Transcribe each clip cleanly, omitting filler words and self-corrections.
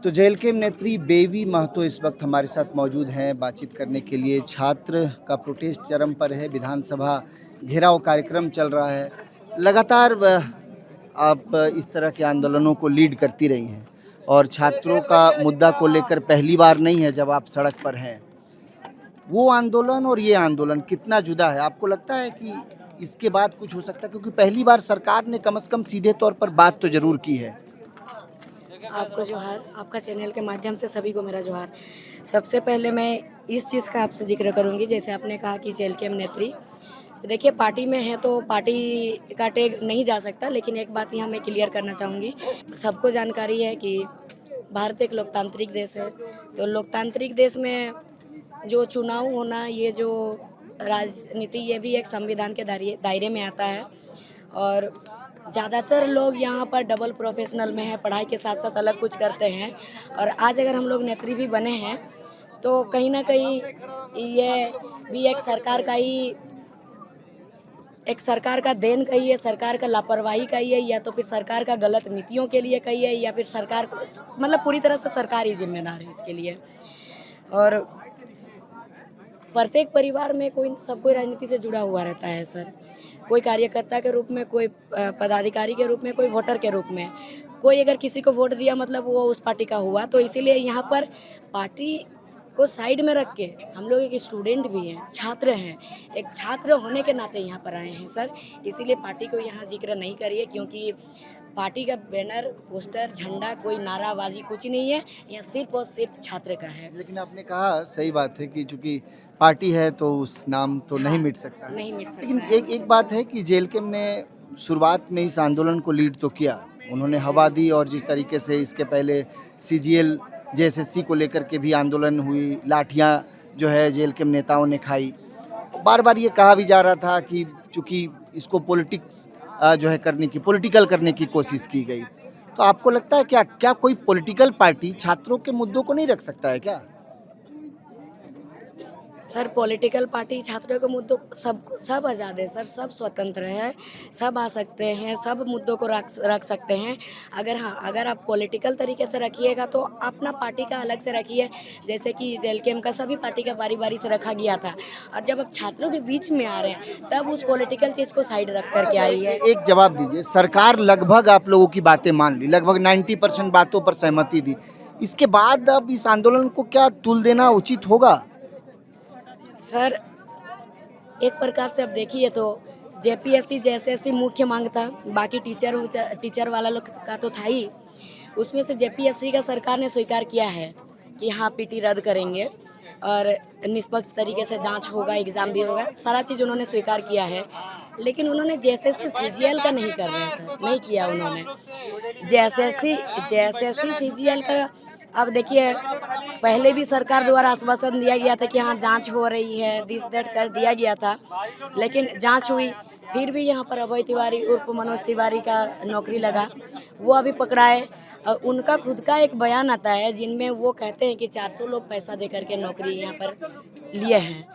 तो जेएलकेएम नेत्री बेबी महतो इस वक्त हमारे साथ मौजूद हैं बातचीत करने के लिए। छात्र का प्रोटेस्ट चरम पर है, विधानसभा घेराव कार्यक्रम चल रहा है। लगातार आप इस तरह के आंदोलनों को लीड करती रही हैं और छात्रों का मुद्दा को लेकर पहली बार नहीं है जब आप सड़क पर हैं। वो आंदोलन और ये आंदोलन कितना जुदा है? आपको लगता है कि इसके बाद कुछ हो सकता है? क्योंकि पहली बार सरकार ने कम से कम सीधे तौर पर बात तो ज़रूर की है। आपको जोहार, आपका चैनल के माध्यम से सभी को मेरा जोहार। सबसे पहले मैं इस चीज़ का आपसे ज़िक्र करूँगी, जैसे आपने कहा कि जेएलकेएम नेत्री, देखिए पार्टी में है तो पार्टी का टैग नहीं जा सकता, लेकिन एक बात यहाँ मैं क्लियर करना चाहूँगी। सबको जानकारी है कि भारत एक लोकतांत्रिक देश है, तो लोकतांत्रिक देश में जो चुनाव होना, ये जो राजनीति, ये भी एक संविधान के दायरे में आता है। और ज़्यादातर लोग यहाँ पर डबल प्रोफेशनल में हैं, पढ़ाई के साथ साथ अलग कुछ करते हैं। और आज अगर हम लोग नेत्री भी बने हैं तो कहीं ना कहीं ये भी एक सरकार का देन कहिए, सरकार का लापरवाही कहिए, या तो फिर सरकार का गलत नीतियों के लिए कहिए, या फिर सरकार मतलब पूरी तरह से सरकार ही जिम्मेदार है इसके लिए। और प्रत्येक परिवार में सब कोई राजनीति से जुड़ा हुआ रहता है सर। कोई कार्यकर्ता के रूप में, कोई पदाधिकारी के रूप में, कोई वोटर के रूप में। कोई अगर किसी को वोट दिया मतलब वो उस पार्टी का हुआ, तो इसीलिए यहाँ पर पार्टी को साइड में रख के हम लोग एक स्टूडेंट भी हैं, छात्र हैं, एक छात्र होने के नाते यहाँ पर आए हैं सर। इसीलिए पार्टी को यहाँ जिक्र नहीं करिए, क्योंकि पार्टी का बैनर, पोस्टर, झंडा, कोई नाराबाजी कुछ नहीं है, यहाँ सिर्फ और सिर्फ छात्र का है। लेकिन आपने कहा सही बात है कि चूंकि पार्टी है तो उस नाम तो नहीं मिट सकता है। नहीं मिट सकता लेकिन है। एक बात है कि जेएलकेएम ने शुरुआत में इस आंदोलन को लीड तो किया, उन्होंने हवा दी और जिस तरीके से इसके पहले सीजीएल जेएसएससी को लेकर के भी आंदोलन हुई, लाठियां जो है जेएलकेएम नेताओं ने खाई। बार बार ये कहा भी जा रहा था कि चूंकि इसको पॉलिटिक्स जो है करने की, पॉलिटिकल करने की कोशिश की गई। तो आपको लगता है क्या क्या कोई पॉलिटिकल पार्टी छात्रों के मुद्दों को नहीं रख सकता है क्या? सर पॉलिटिकल पार्टी छात्रों के मुद्दों सब आज़ाद है सर, सब स्वतंत्र है, सब आ सकते हैं, सब मुद्दों को रख सकते हैं। अगर आप पॉलिटिकल तरीके से रखिएगा तो अपना पार्टी का अलग से रखिए, जैसे कि जेएलकेएम का सभी पार्टी का बारी बारी से रखा गया था। और जब आप छात्रों के बीच में आ रहे हैं तब उस पॉलिटिकल चीज़ को साइड रख करके आइए। एक जवाब दीजिए, सरकार लगभग आप लोगों की बातें मान ली, लगभग 90% बातों पर सहमति दी। इसके बाद अब इस आंदोलन को क्या तुल देना उचित होगा? सर एक प्रकार से अब देखिए तो जेपीएससी जेएसएससी मुख्य मांग था, बाकी टीचर वाला लोग का तो था ही। उसमें से जेपीएससी का सरकार ने स्वीकार किया है कि हाँ पीटी रद्द करेंगे और निष्पक्ष तरीके से जांच होगा, एग्ज़ाम भी होगा, सारा चीज़ उन्होंने स्वीकार किया है। लेकिन उन्होंने जेएसएससी सीजीएल का नहीं कर रहे हैं सर, नहीं किया उन्होंने। जेएसएससी सीजीएल का अब देखिए, पहले भी सरकार द्वारा आश्वासन दिया गया था कि हाँ जांच हो रही है, दिस दैट कर दिया गया था, लेकिन जांच हुई, फिर भी यहाँ पर अभय तिवारी उर्फ मनोज तिवारी का नौकरी लगा, वो अभी पकड़ा है। और उनका खुद का एक बयान आता है जिनमें वो कहते हैं कि 400 लोग पैसा दे करके नौकरी यहाँ पर लिए हैं,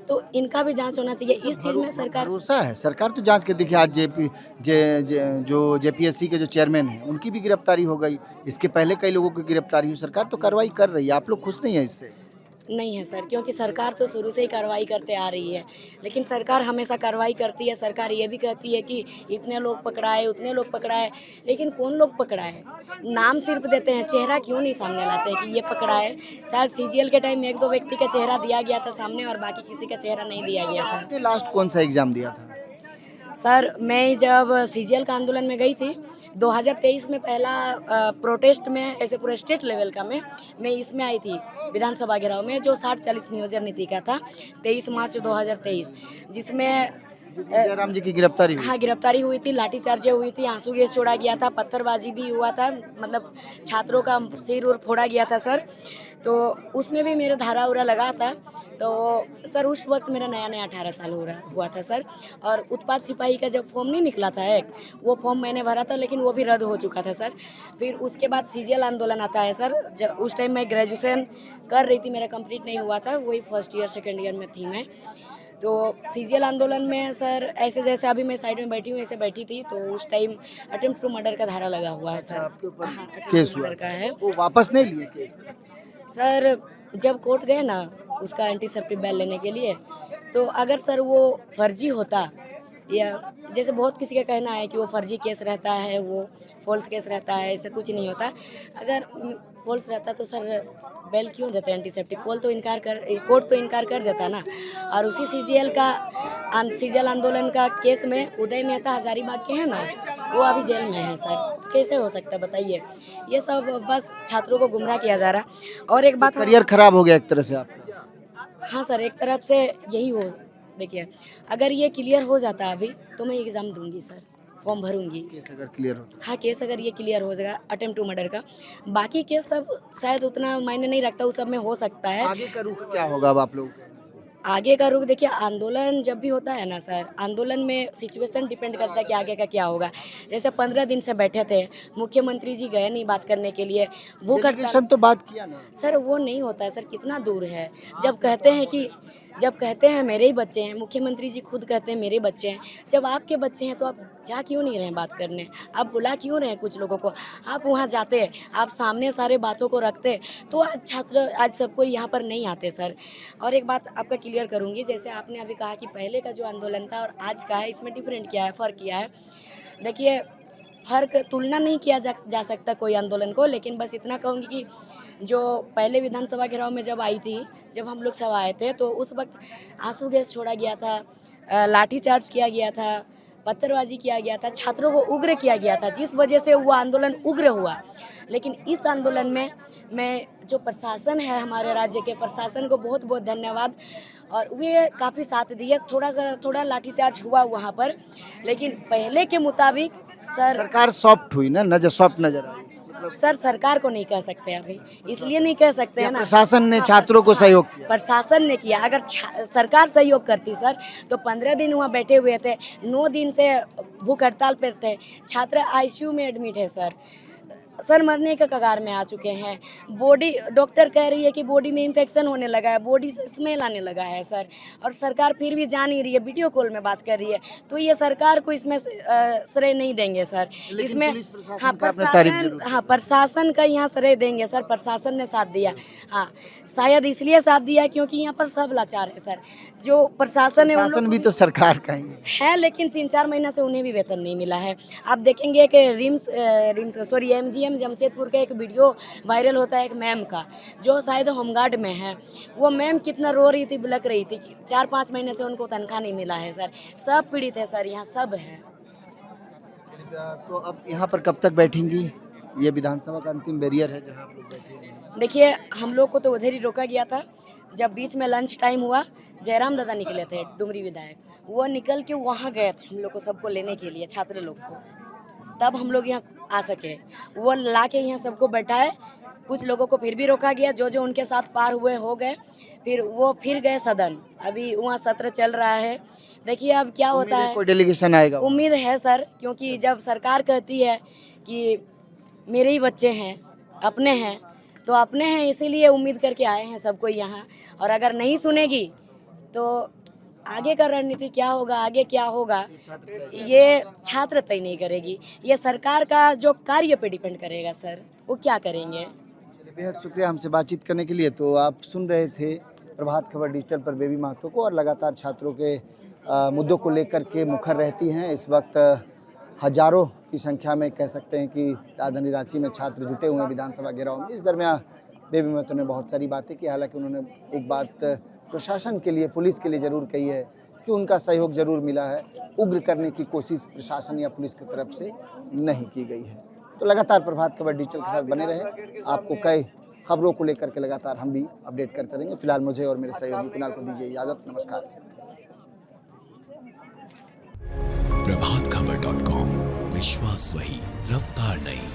तो इनका भी जांच होना चाहिए। इस चीज़ में सरकार भरोसा है, सरकार तो जांच के देखिए। आज जो जेपीएससी के जो चेयरमैन हैं उनकी भी गिरफ्तारी हो गई, इसके पहले कई लोगों की गिरफ्तारी हुई। सरकार तो कार्रवाई कर रही है, आप लोग खुश नहीं है इससे? नहीं है सर, क्योंकि सरकार तो शुरू से ही कार्रवाई करते आ रही है, लेकिन सरकार हमेशा कार्रवाई करती है। सरकार ये भी कहती है कि इतने लोग पकड़ाए, उतने लोग पकड़ाए, लेकिन कौन लोग पकड़ाए? नाम सिर्फ देते हैं, चेहरा क्यों नहीं सामने लाते हैं कि ये पकड़ाए? शायद सीजीएल के टाइम में 1-2 व्यक्ति का चेहरा दिया गया था सामने और बाकी किसी का चेहरा नहीं दिया गया था। आपने लास्ट कौन सा एग्जाम दिया था? सर मैं जब सीजीएल का आंदोलन में गई थी 2023 में, पहला प्रोटेस्ट में, ऐसे पूरे स्टेट लेवल का मैं इसमें आई थी विधानसभा घेराव में, जो 60-40 नियोजन नीति का था, 23 मार्च 2023, जिसमें जयराम जी की गिरफ्तारी हुई। हाँ गिरफ्तारी हुई थी, लाठीचार्ज हुई थी, आंसू गैस छोड़ा गया था, पत्थरबाजी भी हुआ था, मतलब छात्रों का सिर उर फोड़ा गया था सर। तो उसमें भी मेरा धारा उरा लगा था। तो सर उस वक्त मेरा नया 18 साल हुआ था सर। और उत्पाद सिपाही का जब फॉर्म नहीं निकला था एक, वो फॉर्म मैंने भरा था, लेकिन वो भी रद्द हो चुका था सर। फिर उसके बाद सीजीएल आंदोलन आता है सर। जब उस टाइम मैं ग्रेजुएशन कर रही थी, मेरा कंप्लीट नहीं हुआ था, वही फर्स्ट ईयर सेकेंड ईयर में थी मैं। तो सीजीएल आंदोलन में सर ऐसे जैसे अभी मैं साइड में बैठी हूँ ऐसे बैठी थी, तो उस टाइम अटेम्प्ट टू मर्डर का धारा लगा हुआ है सर। आपके ऊपर हाँ, attempt केस to हुआ murder का है वो वापस नहीं लिए केस? सर। जब कोर्ट गए ना उसका एंटीसेप्टिक बैन लेने के लिए, तो अगर सर वो फर्जी होता, या जैसे बहुत किसी का कहना है कि वो फर्जी केस रहता है, वो फॉल्स केस रहता है, ऐसा कुछ नहीं होता। अगर फॉल्स रहता तो सर बेल क्यों देते एंटीसेप्टिक? कोर्ट तो इनकार कर देता ना। और उसी सीजीएल आंदोलन का केस में उदय मेहता हजारीबाग के हैं ना, वो अभी जेल में है सर। तो कैसे हो सकता है बताइए? ये सब बस छात्रों को गुमराह किया जा रहा। और एक बात करियर खराब हो गया एक तरह से आपका। हाँ सर, एक तरफ से यही हो। देखिए, अगर ये क्लियर हो जाता अभी तो मैं एग्ज़ाम दूंगी सर, फॉर्म भरूंगी। केस अगर क्लियर हो हाँ, केस अगर ये क्लियर हो जाएगा अटेम्प्ट टू मर्डर का, बाकी केस सब शायद उतना मायने नहीं रखता, उस सब में हो सकता है। आगे का रुख क्या होगा अब आप लोगों का? आगे का रुख देखिए, आंदोलन जब भी होता है ना सर, आंदोलन में सिचुएशन डिपेंड करता है कि आगे का क्या होगा। जैसे 15 दिन से बैठे थे, मुख्यमंत्री जी गए नहीं बात करने के लिए, भूख हड़ताल। डेलीगेशन तो बात किया ना। सर वो नहीं होता है सर, कितना दूर है। जब कहते हैं मेरे ही बच्चे हैं, मुख्यमंत्री जी खुद कहते हैं मेरे बच्चे हैं। जब आपके बच्चे हैं तो आप जा क्यों नहीं रहे हैं बात करने? आप बुला क्यों रहे हैं कुछ लोगों को? आप वहाँ जाते, आप सामने सारे बातों को रखते, तो आज सब कोई यहाँ पर नहीं आते सर। और एक बात आपका क्लियर करूँगी, जैसे आपने अभी कहा कि पहले का जो आंदोलन था और आज का है, इसमें डिफरेंट क्या है, फ़र्क क्या है? देखिए, फ़र्क तुलना नहीं किया जा सकता कोई आंदोलन को, लेकिन बस इतना कहूँगी कि जो पहले विधानसभा घेराव में जब आई थी, जब हम लोग सब आए थे, तो उस वक्त आंसू गैस छोड़ा गया था, लाठीचार्ज किया गया था, पत्थरबाजी किया गया था, छात्रों को उग्र किया गया था, जिस वजह से वो आंदोलन उग्र हुआ। लेकिन इस आंदोलन में मैं जो प्रशासन है, हमारे राज्य के प्रशासन को बहुत बहुत धन्यवाद, और वे काफ़ी साथ दिए। थोड़ा लाठीचार्ज हुआ वहाँ पर, लेकिन पहले के मुताबिक सरकार सॉफ्ट हुई ना, नजर सॉफ्ट नजर आई। सर सरकार को नहीं कह सकते अभी, इसलिए नहीं कह सकते हैं ना। प्रशासन ने हाँ, छात्रों को सहयोग किया। प्रशासन ने किया। अगर सरकार सहयोग करती सर, तो 15 दिन वहाँ बैठे हुए थे, 9 दिन से भूख हड़ताल पर थे, छात्र आईसीयू में एडमिट है सर मरने के कगार में आ चुके हैं। बॉडी, डॉक्टर कह रही है कि बॉडी में इन्फेक्शन होने लगा है, बॉडी से स्मेल आने लगा है सर, और सरकार फिर भी जान नहीं रही है, वीडियो कॉल में बात कर रही है। तो ये सरकार को इसमें श्रेय नहीं देंगे सर, इसमें प्रशासन का यहाँ श्रेय देंगे सर। प्रशासन ने साथ दिया, हाँ शायद इसलिए साथ दिया क्योंकि यहाँ पर सब लाचार है सर। जो प्रशासन है, प्रशासन भी तो सरकार का ही है, लेकिन 3-4 महीना से उन्हें भी वेतन नहीं मिला है। आप देखेंगे कि एमजीएम जमशेदपुर का एक वीडियो वायरल होता है एक मैम का, जो शायद होमगार्ड में है। वो मैम कितना रो रही थी, बिलक रही थी कि 4-5 महीने से उनको तनख्वाह नहीं मिला है सर। सब पीड़ित है सर, यहाँ सब है। तो अब यहाँ पर कब तक बैठेंगी? ये विधानसभा का अंतिम बैरियर है जहाँ आप लोग बैठे हैं। देखिए, हम लोग को तो उधर ही रोका गया था। जब बीच में लंच टाइम हुआ, जयराम दादा निकले थे, डुमरी विधायक, वो निकल के वहाँ गए थे हम लोग को सबको लेने के लिए, छात्र लोग को, तब हम लोग यहाँ आ सके। वो ला के यहाँ सबको बैठाए। कुछ लोगों को फिर भी रोका गया, जो उनके साथ पार हुए हो गए, फिर वो फिर गए सदन। अभी वहाँ सत्र चल रहा है, देखिए अब क्या होता है। कोई डेलीगेशन आएगा? उम्मीद है सर, क्योंकि जब सरकार कहती है कि मेरे ही बच्चे हैं, अपने हैं, तो अपने हैं, इसीलिए उम्मीद करके आए हैं सबको यहाँ। और अगर नहीं सुनेगी तो आगे का रणनीति क्या होगा, आगे क्या होगा, ये छात्र तय नहीं करेगी, ये सरकार का जो कार्य पे डिपेंड करेगा सर, वो क्या करेंगे। बेहद शुक्रिया हमसे बातचीत करने के लिए। तो आप सुन रहे थे प्रभात खबर डिजिटल पर बेबी महतो को, और लगातार छात्रों के मुद्दों को लेकर के मुखर रहती हैं। इस वक्त हजारों की संख्या में कह सकते हैं कि राजधानी रांची में छात्र जुटे हुए हैं विधानसभा घेराव में। इस दरमियान बेबी महतो ने बहुत सारी बातें की, हालांकि उन्होंने एक बात प्रशासन के लिए, पुलिस के लिए ज़रूर कही है कि उनका सहयोग ज़रूर मिला है, उग्र करने की कोशिश प्रशासन या पुलिस की तरफ से नहीं की गई है। तो लगातार प्रभात खबर डिजिटल के साथ बने रहे, आपको कई खबरों को लेकर के लगातार हम भी अपडेट करते रहेंगे। फिलहाल मुझे और मेरे सहयोगी कुणाल को दीजिए इजाज़त, नमस्कार। प्रभातखबर.com, विश्वास वही, रफ्तार नहीं।